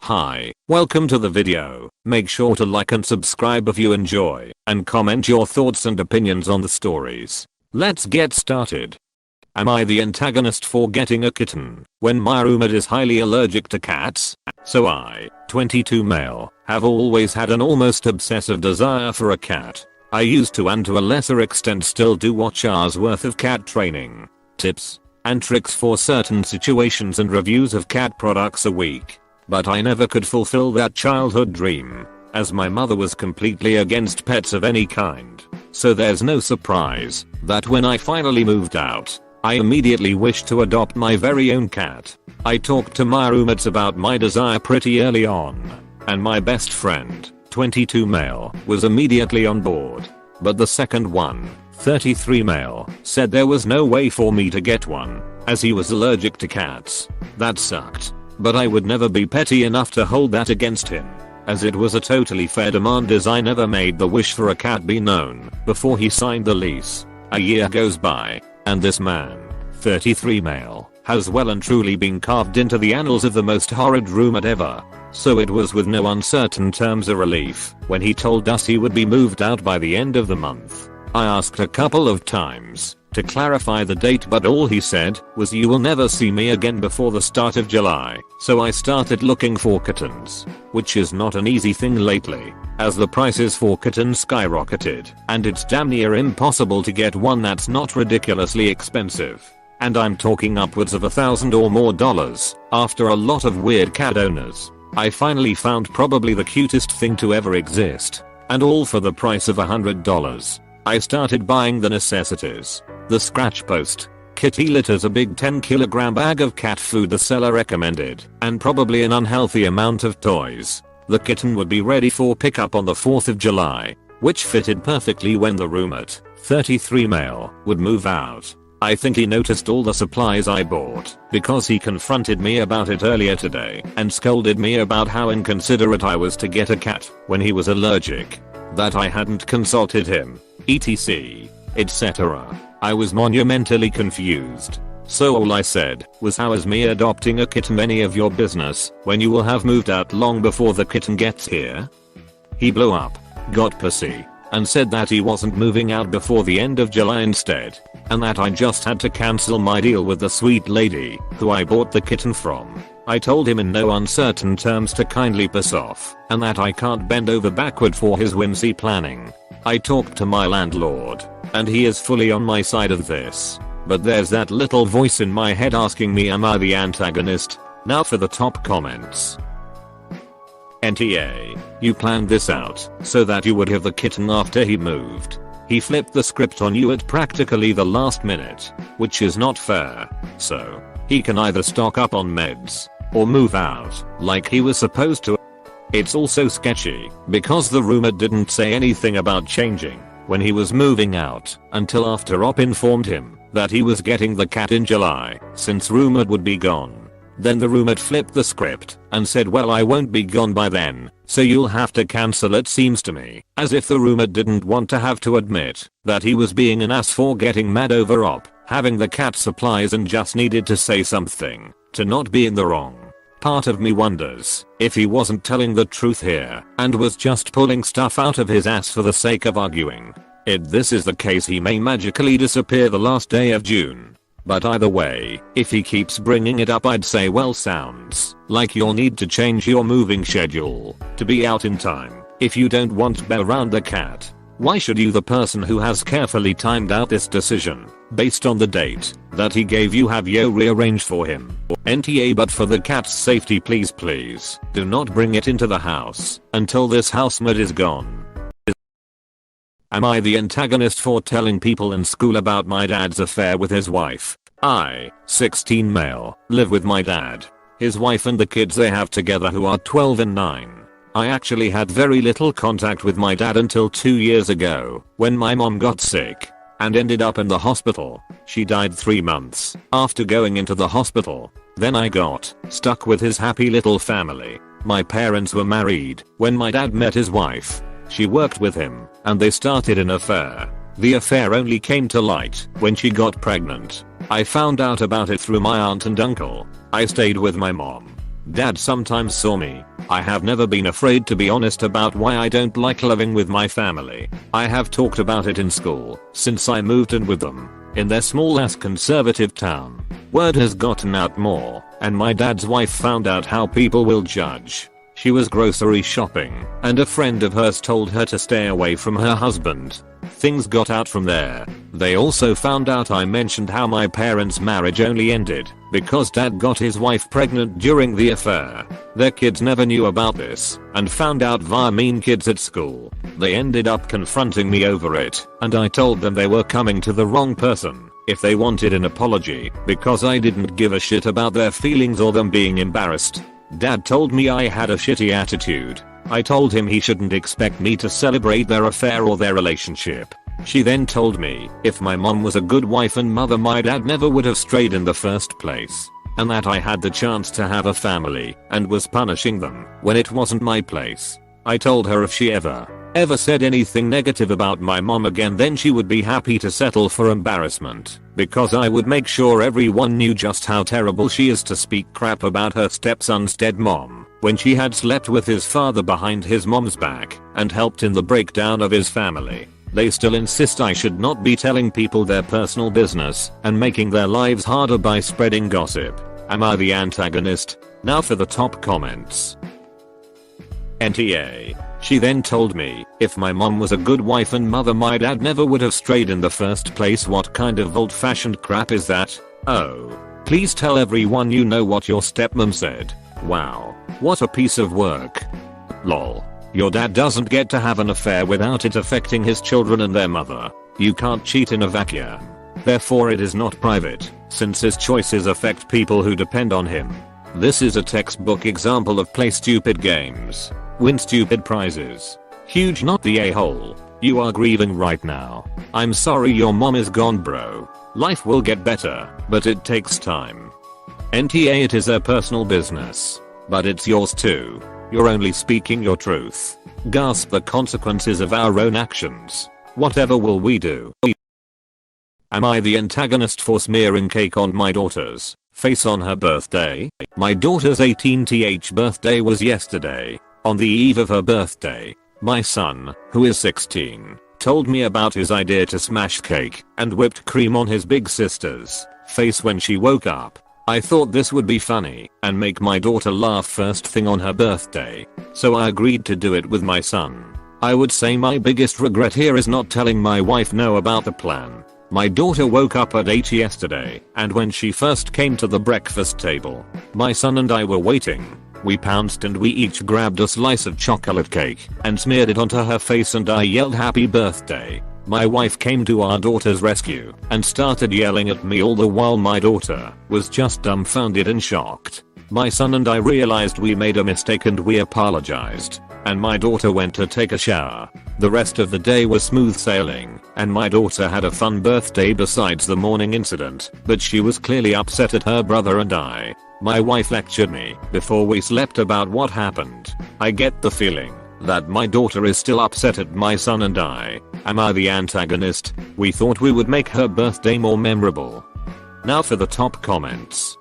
Hi, welcome to the video. Make sure to like and subscribe if you enjoy, and comment your thoughts and opinions on the stories. Let's get started. Am I the antagonist for getting a kitten when my roommate is highly allergic to cats? So I, 22 male, have always had an almost obsessive desire for a cat. I used to, and to a lesser extent still do, watch hours worth of cat training, tips, and tricks for certain situations and reviews of cat products a week. But I never could fulfill that childhood dream, as my mother was completely against pets of any kind. So there's no surprise that when I finally moved out, I immediately wished to adopt my very own cat. I talked to my roommates about my desire pretty early on, and my best friend, 22 male, was immediately on board. But the second one, 33 male, said there was no way for me to get one, as he was allergic to cats. That sucked. But I would never be petty enough to hold that against him, as it was a totally fair demand, as I never made the wish for a cat be known before he signed the lease. A year goes by, and this man, 33 male, has well and truly been carved into the annals of the most horrid roommate ever. So it was with no uncertain terms a relief when he told us he would be moved out by the end of the month. I asked a couple of times to clarify the date, but all he said was, "You will never see me again before the start of July." So I started looking for kittens, which is not an easy thing lately, as the prices for kittens skyrocketed, and it's damn near impossible to get one that's not ridiculously expensive. And I'm talking upwards of $1,000 or more after a lot of weird cat owners. I finally found probably the cutest thing to ever exist, and all for the price of $100. I started buying the necessities. The scratch post, kitty litters, a big 10-kilogram bag of cat food the seller recommended, and probably an unhealthy amount of toys. The kitten would be ready for pickup on the 4th of July, which fitted perfectly when the roommate, 33 male, would move out. I think he noticed all the supplies I bought, because he confronted me about it earlier today and scolded me about how inconsiderate I was to get a cat when he was allergic, that I hadn't consulted him, etc., etc. I was monumentally confused. So all I said was, "How is me adopting a kitten any of your business when you will have moved out long before the kitten gets here?" He blew up, got pissy, and said that he wasn't moving out before the end of July instead, and that I just had to cancel my deal with the sweet lady who I bought the kitten from. I told him in no uncertain terms to kindly piss off, and that I can't bend over backward for his whimsy planning. I talked to my landlord, and he is fully on my side of this. But there's that little voice in my head asking me, am I the antagonist? Now for the top comments. NTA, you planned this out so that you would have the kitten after he moved. He flipped the script on you at practically the last minute, which is not fair. So, he can either stock up on meds, or move out, like he was supposed to. It's also sketchy, because the roommate didn't say anything about changing when he was moving out, until after Op informed him that he was getting the cat in July, since roommate would be gone. Then the roommate flipped the script and said, "Well, I won't be gone by then, so you'll have to cancel." It seems to me as if the roommate didn't want to have to admit that he was being an ass for getting mad over Op having the cat supplies, and just needed to say something to not be in the wrong. Part of me wonders if he wasn't telling the truth here and was just pulling stuff out of his ass for the sake of arguing. If this is the case, he may magically disappear the last day of June. But either way, if he keeps bringing it up, I'd say, well, sounds like you'll need to change your moving schedule to be out in time if you don't want to be around the cat. Why should you, the person who has carefully timed out this decision based on the date that he gave you, have you rearrange for him? NTA, but for the cat's safety, please do not bring it into the house until this housemate is gone. Am I the antagonist for telling people in school about my dad's affair with his wife? I, 16 male, live with my dad, his wife, and the kids they have together, who are 12 and 9. I actually had very little contact with my dad until 2 years ago, when my mom got sick and ended up in the hospital. She died 3 months after going into the hospital. Then I got stuck with his happy little family. My parents were married when my dad met his wife. She worked with him, and they started an affair. The affair only came to light when she got pregnant. I found out about it through my aunt and uncle. I stayed with my mom. Dad sometimes saw me I have never been afraid to be honest about why I don't like living with my family. I have talked about it in school since I moved in with them in their small ass conservative town. Word has gotten out more, and my dad's wife found out how people will judge. She was grocery shopping, and a friend of hers told her to stay away from her husband. Things got out from there. They also found out I mentioned how my parents' marriage only ended because dad got his wife pregnant during the affair. Their kids never knew about this and found out via mean kids at school. They ended up confronting me over it, and I told them they were coming to the wrong person if they wanted an apology because I didn't give a shit about their feelings or them being embarrassed. Dad told me I had a shitty attitude. I told him he shouldn't expect me to celebrate their affair or their relationship. She then told me if my mom was a good wife and mother, my dad never would have strayed in the first place, and that I had the chance to have a family and was punishing them when it wasn't my place. I told her if she ever said anything negative about my mom again, then she would be happy to settle for embarrassment because I would make sure everyone knew just how terrible she is to speak crap about her stepson's dead mom when she had slept with his father behind his mom's back and helped in the breakdown of his family. They still insist I should not be telling people their personal business and making their lives harder by spreading gossip. Am I the antagonist? Now for the top comments. NTA. She then told me if my mom was a good wife and mother, my dad never would have strayed in the first place. What kind of old-fashioned crap is that? Oh, please tell everyone you know what your stepmom said. Wow, what a piece of work. Lol. Your dad doesn't get to have an affair without it affecting his children and their mother. You can't cheat in a vacuum. Therefore it is not private, since his choices affect people who depend on him. This is a textbook example of play stupid games, win stupid prizes. Huge not the a-hole. You are grieving right now. I'm sorry your mom is gone, bro. Life will get better, but it takes time. NTA, it is their personal business, but it's yours too. You're only speaking your truth. Gasp the consequences of our own actions. Whatever will we do? Am I the antagonist for smearing cake on my daughter's face on her birthday? My daughter's 18th birthday was yesterday. On the eve of her birthday, my son, who is 16, told me about his idea to smash cake and whipped cream on his big sister's face when she woke up. I thought this would be funny and make my daughter laugh first thing on her birthday, so I agreed to do it with my son. I would say my biggest regret here is not telling my wife no about the plan. My daughter woke up at 8 yesterday, and when she first came to the breakfast table, my son and I were waiting. We pounced and we each grabbed a slice of chocolate cake and smeared it onto her face, and I yelled happy birthday. My wife came to our daughter's rescue and started yelling at me, all the while my daughter was just dumbfounded and shocked. My son and I realized we made a mistake and we apologized, and my daughter went to take a shower. The rest of the day was smooth sailing, and my daughter had a fun birthday besides the morning incident, but she was clearly upset at her brother and I. My wife lectured me before we slept about what happened. I get the feeling that my daughter is still upset at my son and I. Am I the antagonist? We thought we would make her birthday more memorable. Now for the top comments.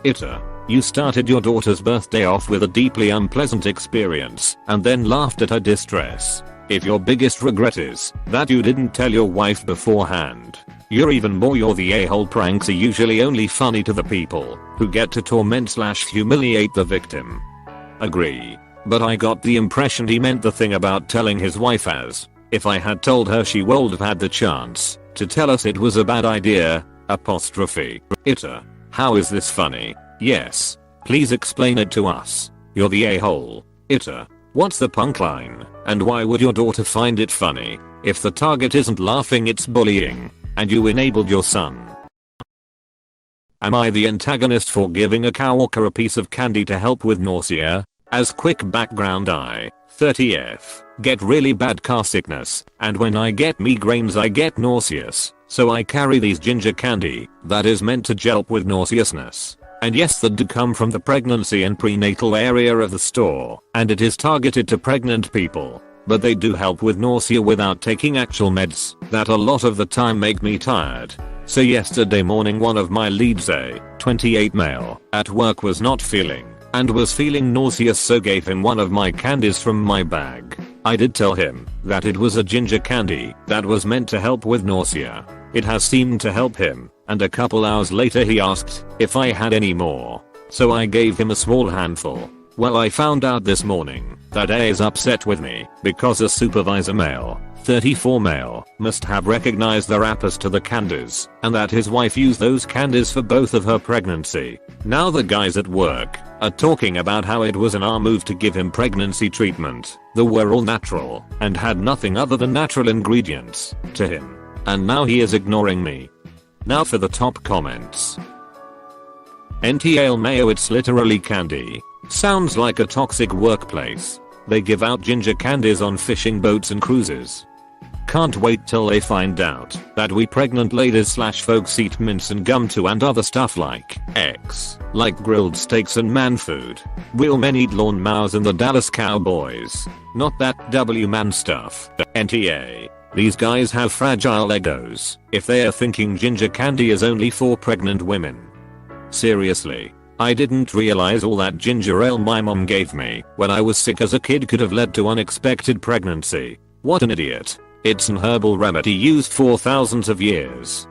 AITA. You started your daughter's birthday off with a deeply unpleasant experience and then laughed at her distress. If your biggest regret is that you didn't tell your wife beforehand, you're even more. You're the a-hole. Pranks are usually only funny to the people who get to torment/humiliate the victim. Agree. But I got the impression he meant the thing about telling his wife, as if I had told her she would have had the chance to tell us it was a bad idea. AITA. How is this funny? Yes. Please explain it to us. You're the a-hole. AITA. What's the punchline? And why would your daughter find it funny? If the target isn't laughing, it's bullying, and you enabled your son. Am I the antagonist for giving a coworker a piece of candy to help with nausea? As quick background, I, 30F, get really bad car sickness, and when I get migraines I get nauseous, so I carry these ginger candy that is meant to help with nauseousness. And yes, that do come from the pregnancy and prenatal area of the store, and it is targeted to pregnant people, but they do help with nausea without taking actual meds that a lot of the time make me tired. So yesterday morning one of my leads, a 28 male, at work was not feeling and was feeling nauseous, so gave him one of my candies from my bag. I did tell him that it was a ginger candy that was meant to help with nausea. It has seemed to help him, and a couple hours later he asked if I had any more. So I gave him a small handful. Well, I found out this morning that A is upset with me because a supervisor male, 34 male, must have recognized the wrappers to the candies and that his wife used those candies for both of her pregnancy. Now the guys at work are talking about how it was an our move to give him pregnancy treatment that were all natural and had nothing other than natural ingredients to him. And now he is ignoring me. Now for the top comments. NTL Mayo, it's literally candy. Sounds like a toxic workplace. They give out ginger candies on fishing boats and cruises. Can't wait till they find out that we pregnant ladies / folks eat mints and gum too, and other stuff like X, like grilled steaks and man food. Real men eat lawnmowers and the Dallas Cowboys. Not that W man stuff. NTA. These guys have fragile egos if they are thinking ginger candy is only for pregnant women. Seriously. I didn't realize all that ginger ale my mom gave me when I was sick as a kid could have led to unexpected pregnancy. What an idiot. It's an herbal remedy used for thousands of years.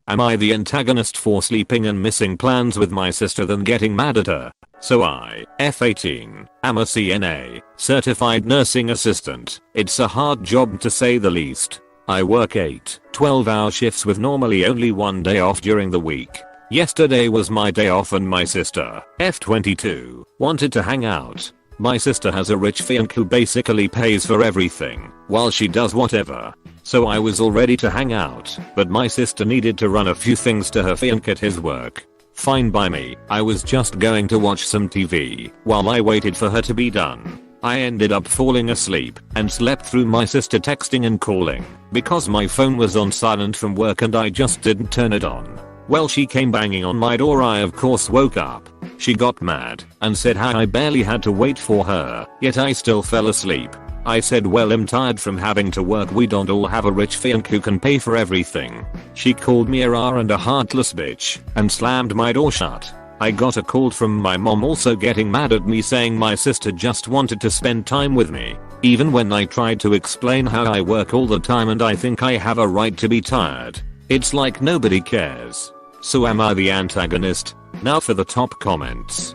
Am I the antagonist for sleeping and missing plans with my sister then getting mad at her? So I, F18, am a CNA, certified nursing assistant. It's a hard job to say the least. I work 8, 12-hour shifts with normally only one day off during the week. Yesterday was my day off and my sister, F22, wanted to hang out. My sister has a rich fiancé who basically pays for everything while she does whatever. So I was all ready to hang out, but my sister needed to run a few things to her fiancé at his work. Fine by me, I was just going to watch some TV while I waited for her to be done. I ended up falling asleep and slept through my sister texting and calling because my phone was on silent from work and I just didn't turn it on. Well, she came banging on my door. I of course woke up. She got mad and said how I barely had to wait for her, yet I still fell asleep. I said, well, I'm tired from having to work. We don't all have a rich fiancé who can pay for everything. She called me a rar and a heartless bitch and slammed my door shut. I got a call from my mom also getting mad at me, saying my sister just wanted to spend time with me, even when I tried to explain how I work all the time and I think I have a right to be tired. It's like nobody cares. So am I the antagonist? Now for the top comments.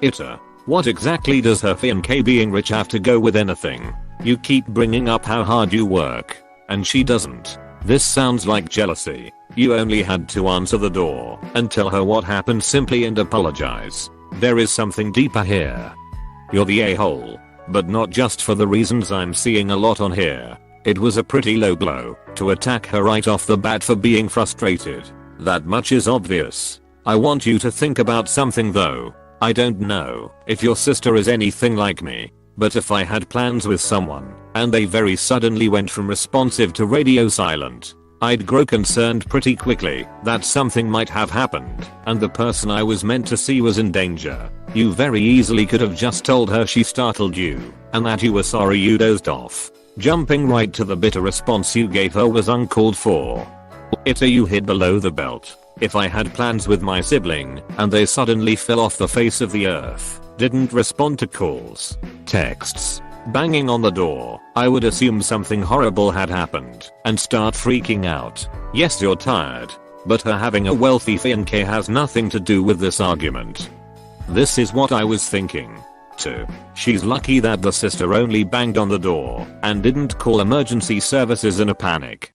AITA. What exactly does her fiancé being rich have to go with anything? You keep bringing up how hard you work, and she doesn't. This sounds like jealousy. You only had to answer the door and tell her what happened simply and apologize. There is something deeper here. You're the a-hole, but not just for the reasons I'm seeing a lot on here. It was a pretty low blow to attack her right off the bat for being frustrated. That much is obvious. I want you to think about something though. I don't know if your sister is anything like me, but if I had plans with someone and they very suddenly went from responsive to radio silent, I'd grow concerned pretty quickly that something might have happened and the person I was meant to see was in danger. You very easily could have just told her she startled you and that you were sorry you dozed off. Jumping right to the bitter response you gave her was uncalled for. AITA, you hid below the belt. If I had plans with my sibling and they suddenly fell off the face of the earth, didn't respond to calls, texts, banging on the door, I would assume something horrible had happened and start freaking out. Yes, you're tired, but her having a wealthy fiancé has nothing to do with this argument. This is what I was thinking. She's lucky that the sister only banged on the door and didn't call emergency services in a panic.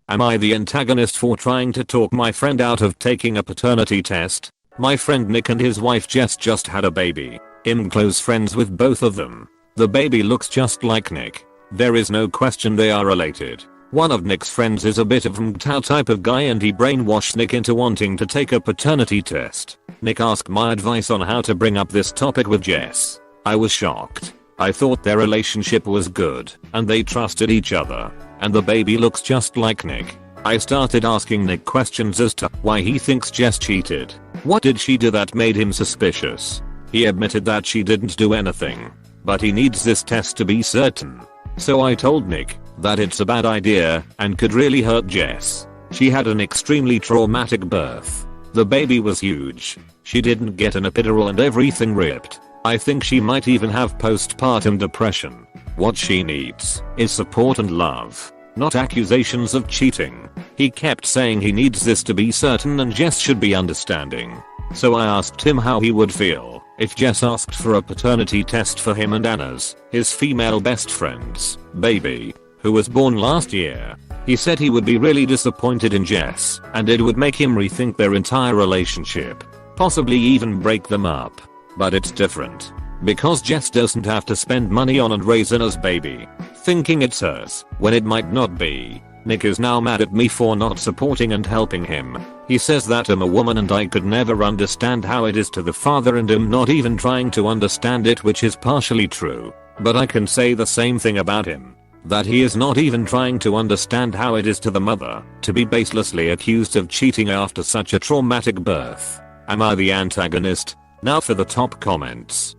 Am I the antagonist for trying to talk my friend out of taking a paternity test? My friend Nick and his wife Jess just had a baby. I'm close friends with both of them. The baby looks just like Nick. There is no question they are related. One of Nick's friends is a bit of MGTOW type of guy and he brainwashed Nick into wanting to take a paternity test. Nick asked my advice on how to bring up this topic with Jess. I was shocked. I thought their relationship was good and they trusted each other. And the baby looks just like Nick. I started asking Nick questions as to why he thinks Jess cheated. What did she do that made him suspicious? He admitted that she didn't do anything, but he needs this test to be certain. So I told Nick that it's a bad idea and could really hurt Jess. She had an extremely traumatic birth. The baby was huge. She didn't get an epidural and everything ripped. I think she might even have postpartum depression. What she needs is support and love, not accusations of cheating. He kept saying he needs this to be certain and Jess should be understanding. So I asked him how he would feel if Jess asked for a paternity test for him and Anna's, his female best friend's, baby, who was born last year. He said he would be really disappointed in Jess and it would make him rethink their entire relationship, possibly even break them up. But it's different. Because Jess doesn't have to spend money on and raise Anna's baby, thinking it's hers when it might not be. Nick is now mad at me for not supporting and helping him. He says that I'm a woman and I could never understand how it is to the father and I'm not even trying to understand it, which is partially true. But I can say the same thing about him. That he is not even trying to understand how it is to the mother to be baselessly accused of cheating after such a traumatic birth. Am I the antagonist? Now for the top comments.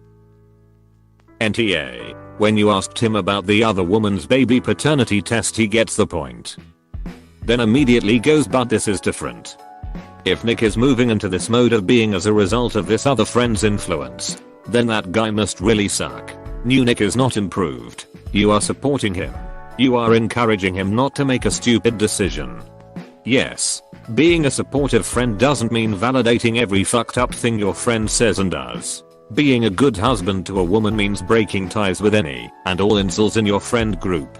NTA. When you asked him about the other woman's baby paternity test, he gets the point. Then immediately goes, but this is different. If Nick is moving into this mode of being as a result of this other friend's influence, then that guy must really suck. New Nick is not improved. You are supporting him. You are encouraging him not to make a stupid decision. Yes, being a supportive friend doesn't mean validating every fucked up thing your friend says and does. Being a good husband to a woman means breaking ties with any and all incels in your friend group.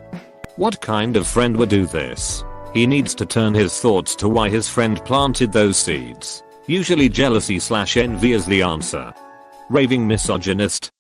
What kind of friend would do this? He needs to turn his thoughts to why his friend planted those seeds. Usually jealousy/envy is the answer. Raving misogynist.